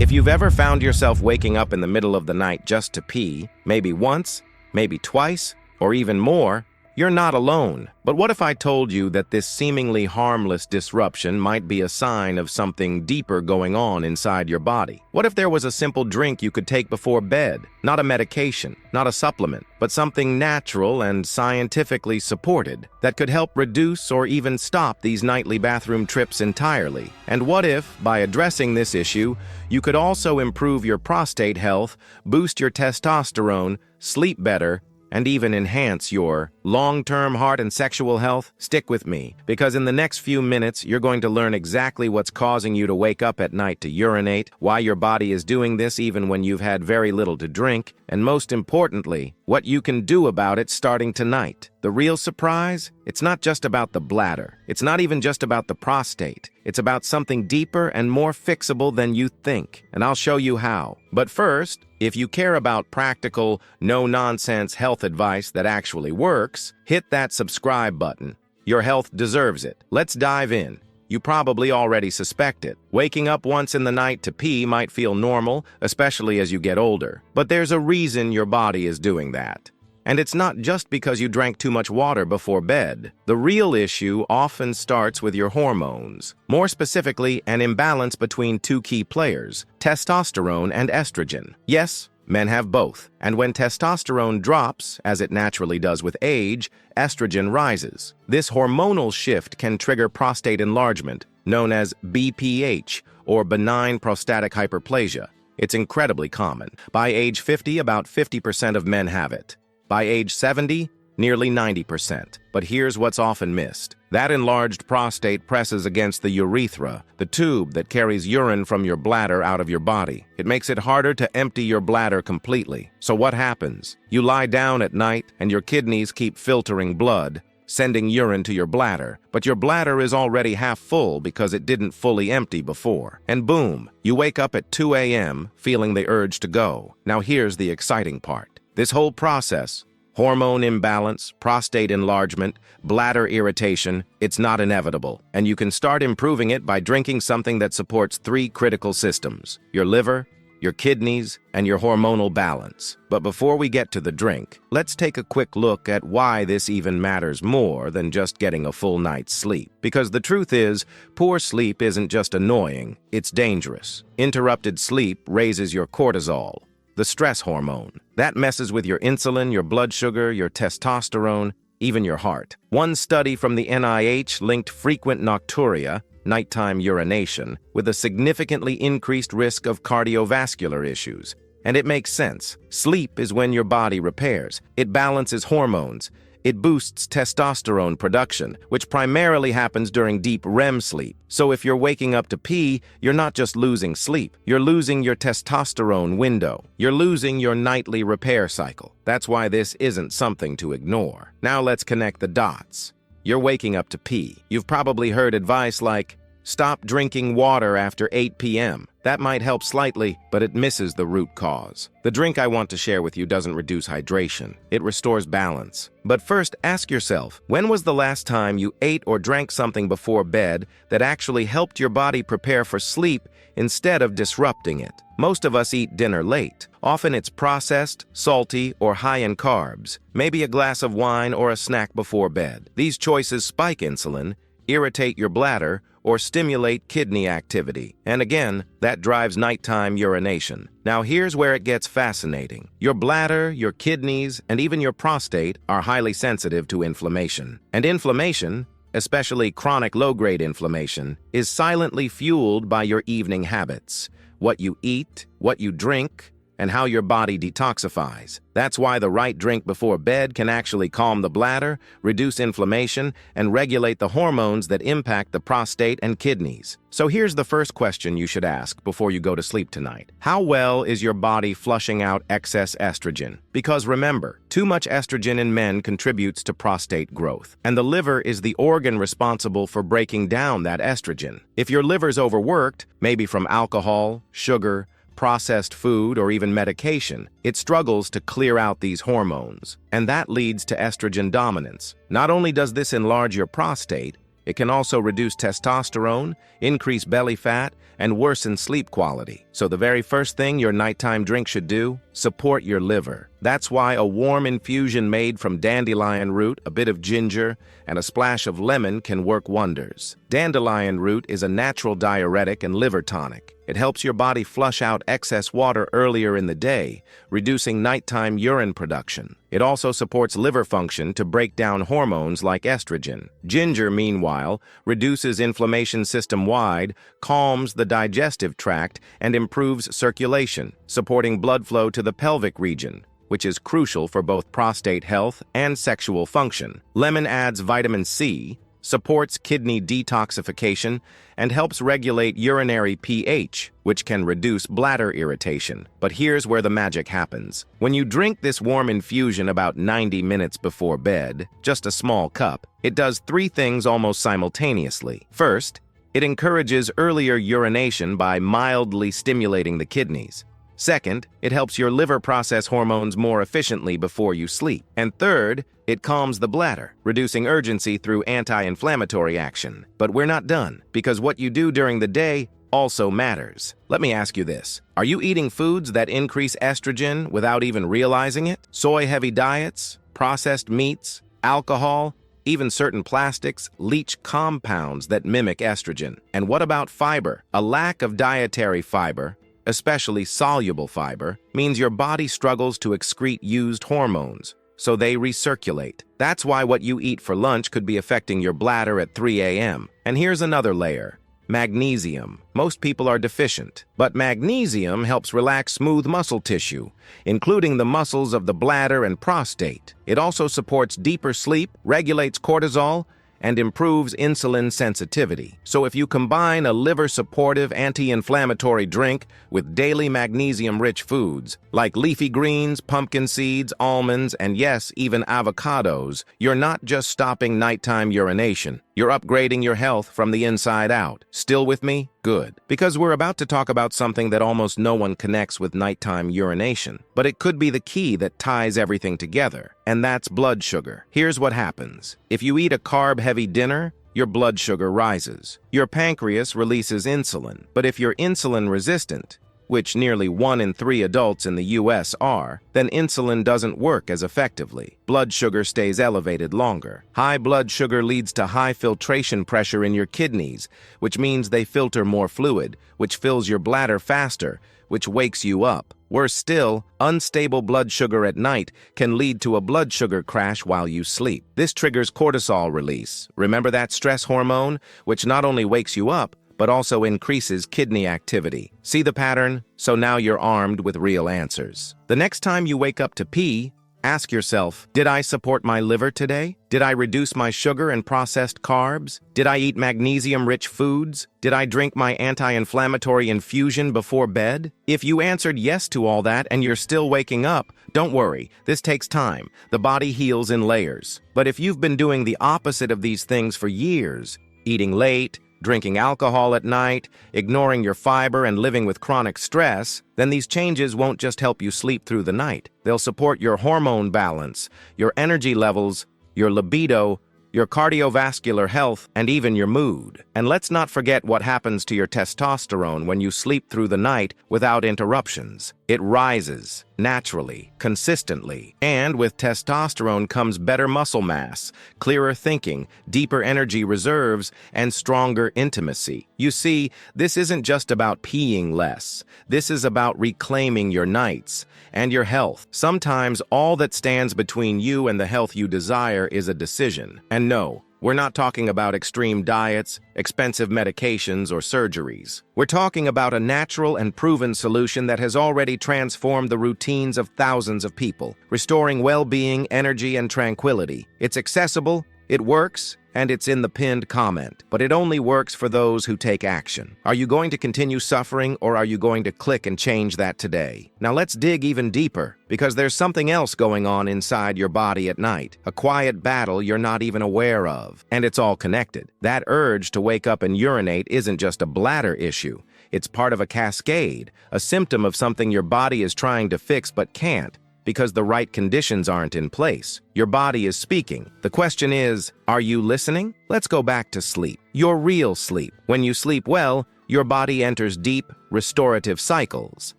If you've ever found yourself waking up in the middle of the night just to pee, maybe once, maybe twice, or even more, you're not alone. But what if I told you that this seemingly harmless disruption might be a sign of something deeper going on inside your body? What if there was a simple drink you could take before bed? Not a medication, not a supplement, but something natural and scientifically supported that could help reduce or even stop these nightly bathroom trips entirely? And what if, by addressing this issue, you could also improve your prostate health, boost your testosterone, sleep better, and even enhance your long-term heart and sexual health? Stick with me, because in the next few minutes, you're going to learn exactly what's causing you to wake up at night to urinate, why your body is doing this even when you've had very little to drink, and most importantly, what you can do about it starting tonight. The real surprise? It's not just about the bladder. It's not even just about the prostate. It's about something deeper and more fixable than you think, and I'll show you how. But first, if you care about practical, no-nonsense health advice that actually works, hit that subscribe button. Your health deserves it. Let's dive in. You probably already suspect it. Waking up once in the night to pee might feel normal, especially as you get older. But there's a reason your body is doing that. And it's not just because you drank too much water before bed. The real issue often starts with your hormones. More specifically, an imbalance between two key players, testosterone and estrogen. Yes, men have both. And when testosterone drops, as it naturally does with age, estrogen rises. This hormonal shift can trigger prostate enlargement, known as BPH, or benign prostatic hyperplasia. It's incredibly common. By age 50, about 50% of men have it. By age 70, nearly 90%. But here's what's often missed. That enlarged prostate presses against the urethra, the tube that carries urine from your bladder out of your body. It makes it harder to empty your bladder completely. So what happens? You lie down at night and your kidneys keep filtering blood, sending urine to your bladder. But your bladder is already half full because it didn't fully empty before. And boom, you wake up at 2 a.m. feeling the urge to go. Now here's the exciting part. This whole process, hormone imbalance, prostate enlargement, bladder irritation, it's not inevitable. And you can start improving it by drinking something that supports three critical systems: your liver, your kidneys, and your hormonal balance. But before we get to the drink, let's take a quick look at why this even matters more than just getting a full night's sleep. Because the truth is, poor sleep isn't just annoying, it's dangerous. Interrupted sleep raises your cortisol, the stress hormone. That messes with your insulin, your blood sugar, your testosterone, even your heart. One study from the NIH linked frequent nocturia, nighttime urination, with a significantly increased risk of cardiovascular issues. And it makes sense. Sleep is when your body repairs. It balances hormones. It boosts testosterone production, which primarily happens during deep REM sleep. So if you're waking up to pee, you're not just losing sleep. You're losing your testosterone window. You're losing your nightly repair cycle. That's why this isn't something to ignore. Now let's connect the dots. You're waking up to pee. You've probably heard advice like, stop drinking water after 8 p.m. That might help slightly, but it misses the root cause. The drink I want to share with you doesn't reduce hydration. It restores balance. But first, ask yourself, when was the last time you ate or drank something before bed that actually helped your body prepare for sleep instead of disrupting it? Most of us eat dinner late. Often it's processed, salty, or high in carbs. Maybe a glass of wine or a snack before bed. These choices spike insulin, irritate your bladder, or stimulate kidney activity. And again, that drives nighttime urination. Now here's where it gets fascinating. Your bladder, your kidneys, and even your prostate are highly sensitive to inflammation. And inflammation, especially chronic low-grade inflammation, is silently fueled by your evening habits. What you eat, what you drink, and how your body detoxifies. That's why the right drink before bed can actually calm the bladder, reduce inflammation, and regulate the hormones that impact the prostate and kidneys. So here's the first question you should ask before you go to sleep tonight. How well is your body flushing out excess estrogen? Because remember, too much estrogen in men contributes to prostate growth, and the liver is the organ responsible for breaking down that estrogen. If your liver's overworked, maybe from alcohol, sugar, processed food, or even medication, it struggles to clear out these hormones, and that leads to estrogen dominance. Not only does this enlarge your prostate, It can also reduce testosterone, increase belly fat, and worsen sleep quality. So the very first thing your nighttime drink should do, support your liver. That's why a warm infusion made from dandelion root, a bit of ginger, and a splash of lemon can work wonders. Dandelion root is a natural diuretic and liver tonic. It helps your body flush out excess water earlier in the day, reducing nighttime urine production. It also supports liver function to break down hormones like estrogen. Ginger, meanwhile, reduces inflammation system-wide, calms the digestive tract, and improves circulation, supporting blood flow to the pelvic region, which is crucial for both prostate health and sexual function. Lemon adds vitamin C, supports kidney detoxification, and helps regulate urinary pH, which can reduce bladder irritation. But here's where the magic happens. When you drink this warm infusion about 90 minutes before bed, just a small cup, it does three things almost simultaneously. First, it encourages earlier urination by mildly stimulating the kidneys. Second, it helps your liver process hormones more efficiently before you sleep. And third, it calms the bladder, reducing urgency through anti-inflammatory action. But we're not done, because what you do during the day also matters. Let me ask you this. Are you eating foods that increase estrogen without even realizing it? Soy-heavy diets, processed meats, alcohol, even certain plastics leach compounds that mimic estrogen. And what about fiber? A lack of dietary fiber, especially soluble fiber, means your body struggles to excrete used hormones, so they recirculate. That's why what you eat for lunch could be affecting your bladder at 3 a.m. And here's another layer. Magnesium. Most people are deficient, but magnesium helps relax smooth muscle tissue, including the muscles of the bladder and prostate. It also supports deeper sleep, regulates cortisol, and improves insulin sensitivity. So if you combine a liver-supportive anti-inflammatory drink with daily magnesium-rich foods, like leafy greens, pumpkin seeds, almonds, and yes, even avocados, you're not just stopping nighttime urination. You're upgrading your health from the inside out. Still with me? Good. Because we're about to talk about something that almost no one connects with nighttime urination. But it could be the key that ties everything together, and that's blood sugar. Here's what happens. If you eat a carb-heavy dinner, your blood sugar rises. Your pancreas releases insulin. But if you're insulin-resistant, which nearly 1 in 3 adults in the U.S. are, then insulin doesn't work as effectively. Blood sugar stays elevated longer. High blood sugar leads to high filtration pressure in your kidneys, which means they filter more fluid, which fills your bladder faster, which wakes you up. Worse still, unstable blood sugar at night can lead to a blood sugar crash while you sleep. This triggers cortisol release. Remember that stress hormone, which not only wakes you up, but also increases kidney activity. See the pattern? So now you're armed with real answers. The next time you wake up to pee, ask yourself, did I support my liver today? Did I reduce my sugar and processed carbs? Did I eat magnesium-rich foods? Did I drink my anti-inflammatory infusion before bed? If you answered yes to all that and you're still waking up, don't worry, this takes time. The body heals in layers. But if you've been doing the opposite of these things for years, eating late, drinking alcohol at night, ignoring your fiber, and living with chronic stress, then these changes won't just help you sleep through the night. They'll support your hormone balance, your energy levels, your libido, your cardiovascular health, and even your mood. And let's not forget what happens to your testosterone when you sleep through the night without interruptions. It rises, naturally, consistently, and with testosterone comes better muscle mass, clearer thinking, deeper energy reserves, and stronger intimacy. You see, this isn't just about peeing less. This is about reclaiming your nights and your health. Sometimes all that stands between you and the health you desire is a decision. And no, we're not talking about extreme diets, expensive medications, or surgeries. We're talking about a natural and proven solution that has already transformed the routines of thousands of people, restoring well-being, energy, and tranquility. It's accessible, it works, and it's in the pinned comment. But it only works for those who take action. Are you going to continue suffering, or are you going to click and change that today? Now let's dig even deeper, because there's something else going on inside your body at night. A quiet battle you're not even aware of. And it's all connected. That urge to wake up and urinate isn't just a bladder issue. It's part of a cascade, a symptom of something your body is trying to fix but can't, because the right conditions aren't in place. Your body is speaking. The question is, are you listening? Let's go back to sleep. Your real sleep. When you sleep well, your body enters deep, restorative cycles.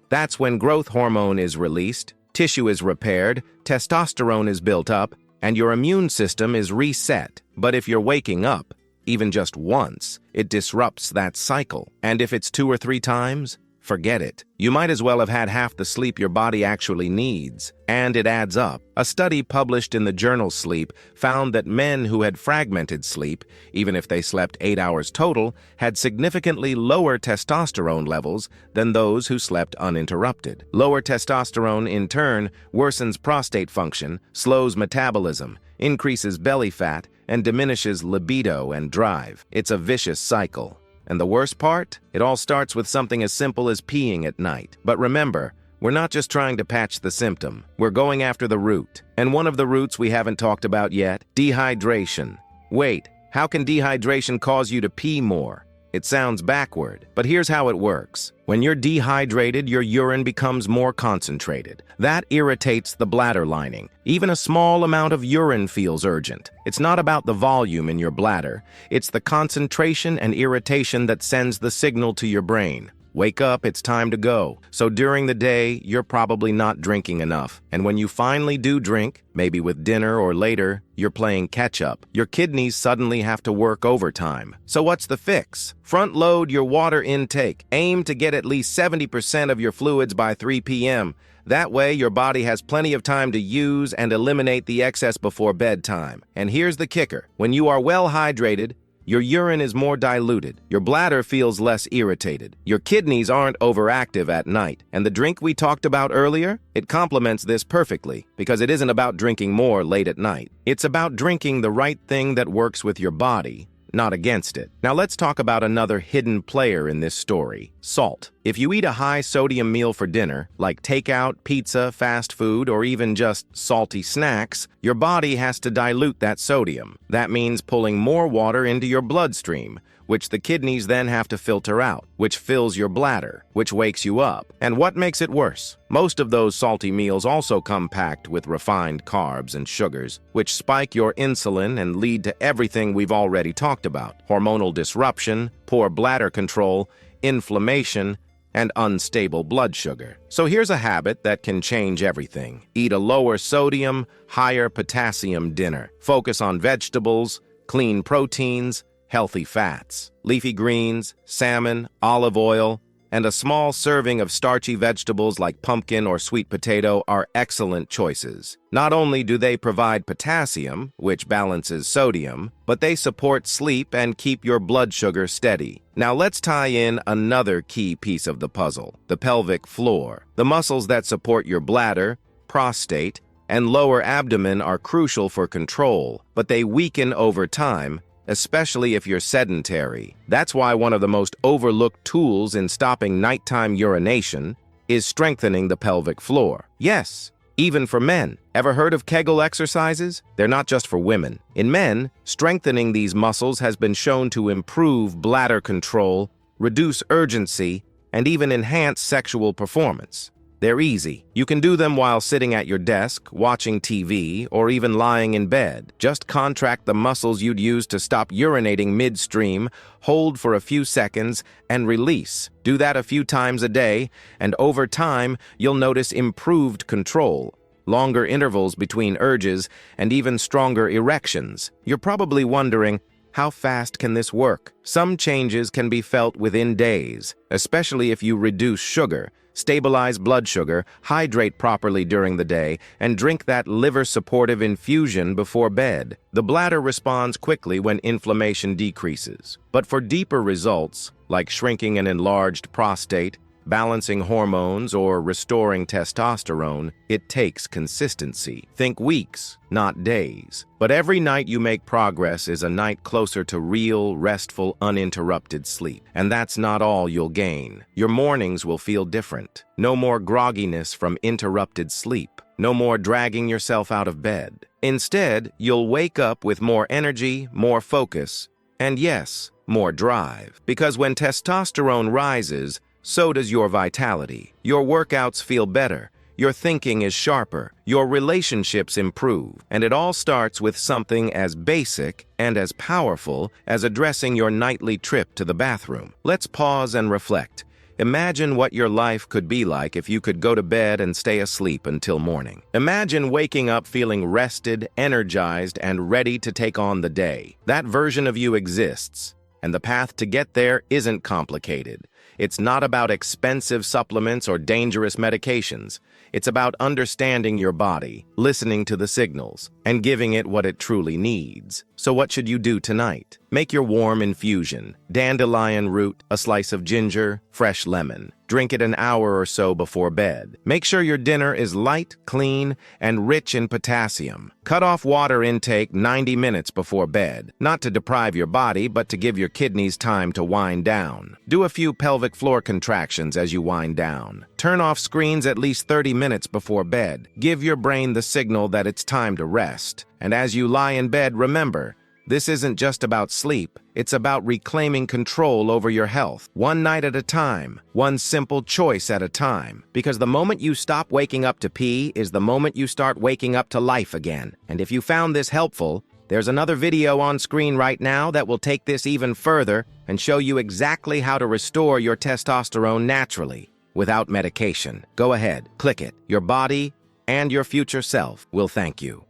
That's when growth hormone is released, tissue is repaired, testosterone is built up, and your immune system is reset. But if you're waking up, even just once, it disrupts that cycle. And if it's 2 or 3 times, forget it. You might as well have had half the sleep your body actually needs, and it adds up. A study published in the journal Sleep found that men who had fragmented sleep, even if they slept 8 hours total, had significantly lower testosterone levels than those who slept uninterrupted. Lower testosterone, in turn, worsens prostate function, slows metabolism, increases belly fat, and diminishes libido and drive. It's a vicious cycle. And the worst part? It all starts with something as simple as peeing at night. But remember, we're not just trying to patch the symptom. We're going after the root. And one of the roots we haven't talked about yet, dehydration. Wait, how can dehydration cause you to pee more? It sounds backward, but here's how it works. When you're dehydrated, your urine becomes more concentrated. That irritates the bladder lining. Even a small amount of urine feels urgent. It's not about the volume in your bladder. It's the concentration and irritation that sends the signal to your brain. Wake up, it's time to go. So during the day, you're probably not drinking enough. And when you finally do drink, maybe with dinner or later, you're playing catch-up. Your kidneys suddenly have to work overtime. So what's the fix? Front-load your water intake. Aim to get at least 70% of your fluids by 3 p.m. That way, your body has plenty of time to use and eliminate the excess before bedtime. And here's the kicker. When you are well hydrated, your urine is more diluted. Your bladder feels less irritated. Your kidneys aren't overactive at night. And the drink we talked about earlier, it complements this perfectly because it isn't about drinking more late at night. It's about drinking the right thing that works with your body, not against it. Now let's talk about another hidden player in this story, salt. If you eat a high-sodium meal for dinner, like takeout, pizza, fast food, or even just salty snacks, your body has to dilute that sodium. That means pulling more water into your bloodstream, which the kidneys then have to filter out, which fills your bladder, which wakes you up. And what makes it worse? Most of those salty meals also come packed with refined carbs and sugars, which spike your insulin and lead to everything we've already talked about: hormonal disruption, poor bladder control, inflammation, and unstable blood sugar. So here's a habit that can change everything. Eat a lower sodium, higher potassium dinner. Focus on vegetables, clean proteins, healthy fats, leafy greens, salmon, olive oil, and a small serving of starchy vegetables like pumpkin or sweet potato are excellent choices. Not only do they provide potassium, which balances sodium, but they support sleep and keep your blood sugar steady. Now let's tie in another key piece of the puzzle, the pelvic floor. The muscles that support your bladder, prostate, and lower abdomen are crucial for control, but they weaken over time, especially if you're sedentary. That's why one of the most overlooked tools in stopping nighttime urination is strengthening the pelvic floor. Yes, even for men. Ever heard of Kegel exercises? They're not just for women. In men, strengthening these muscles has been shown to improve bladder control, reduce urgency, and even enhance sexual performance. They're easy. You can do them while sitting at your desk, watching TV, or even lying in bed. Just contract the muscles you'd use to stop urinating midstream, hold for a few seconds, and release. Do that a few times a day, and over time, you'll notice improved control, longer intervals between urges, and even stronger erections. You're probably wondering, how fast can this work? Some changes can be felt within days, especially if you reduce sugar, stabilize blood sugar, hydrate properly during the day, and drink that liver-supportive infusion before bed. The bladder responds quickly when inflammation decreases. But for deeper results, like shrinking an enlarged prostate, balancing hormones, or restoring testosterone, it takes consistency. Think weeks, not days. But every night you make progress is a night closer to real, restful, uninterrupted sleep. And that's not all you'll gain. Your mornings will feel different. No more grogginess from interrupted sleep. No more dragging yourself out of bed. Instead, you'll wake up with more energy, more focus, and yes, more drive. Because when testosterone rises, so does your vitality. Your workouts feel better, your thinking is sharper, your relationships improve, and it all starts with something as basic and as powerful as addressing your nightly trip to the bathroom. Let's pause and reflect. Imagine what your life could be like if you could go to bed and stay asleep until morning. Imagine waking up feeling rested, energized, and ready to take on the day. That version of you exists, and the path to get there isn't complicated. It's not about expensive supplements or dangerous medications. It's about understanding your body, listening to the signals, and giving it what it truly needs. So what should you do tonight? Make your warm infusion: dandelion root, a slice of ginger, fresh lemon. Drink it an hour or so before bed. Make sure your dinner is light, clean, and rich in potassium. Cut off water intake 90 minutes before bed, not to deprive your body, but to give your kidneys time to wind down. Do a few pelvic floor contractions as you wind down. Turn off screens at least 30 minutes before bed. Give your brain the signal that it's time to rest. And as you lie in bed, remember, this isn't just about sleep. It's about reclaiming control over your health, one night at a time, one simple choice at a time. Because the moment you stop waking up to pee is the moment you start waking up to life again. And if you found this helpful, there's another video on screen right now that will take this even further and show you exactly how to restore your testosterone naturally, without medication. Go ahead, click it. Your body and your future self will thank you.